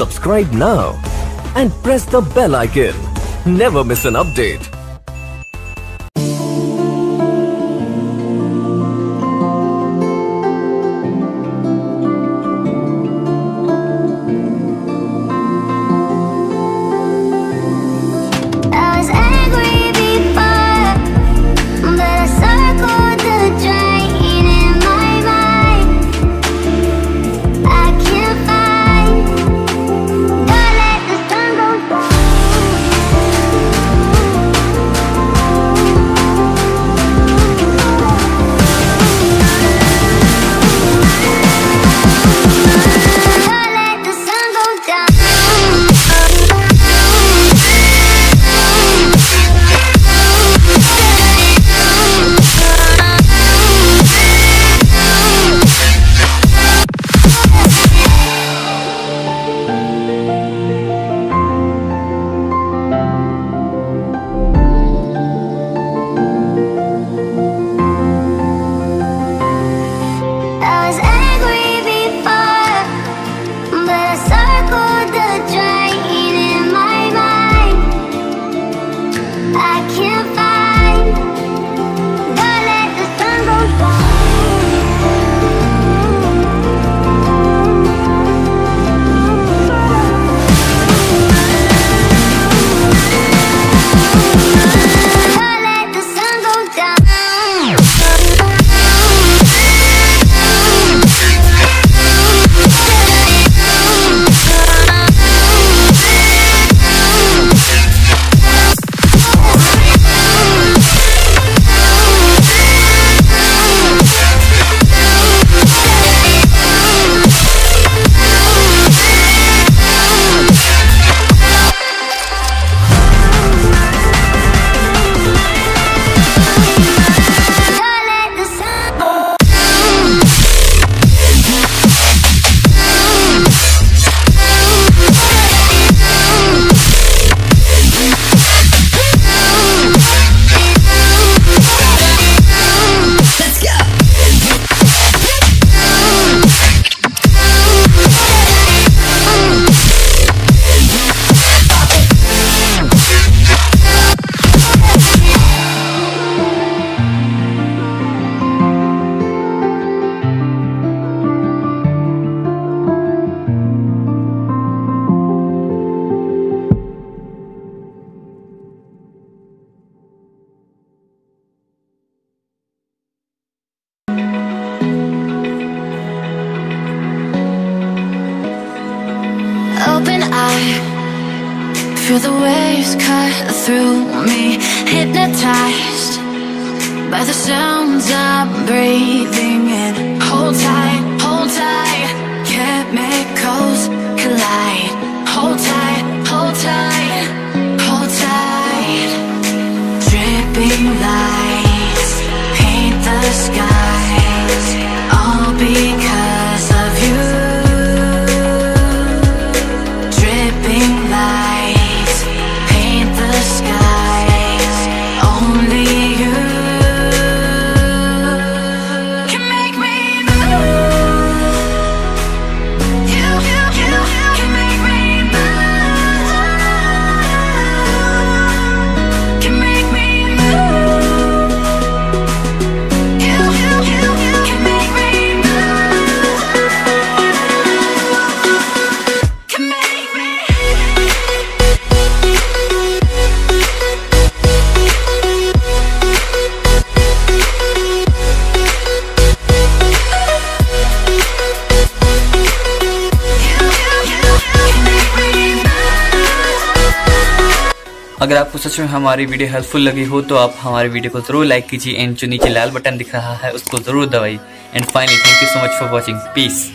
Subscribe now and press the bell icon. Never miss an update. Open eye, feel the waves cut through me, hypnotized by the sounds I'm breathing in. Hold tight, chemicals collide. Hold tight, hold tight, hold tight. Dripping lights paint the skies, all because of you. अगर आपको सच में हमारी video helpful लगी हो तो आप हमारी video को जरूर लाइक कीजिए एंड जो नीचे लाल बटन दिख रहा है उसको जरूर दबाइए। And finally thank you so much for watching. Piece.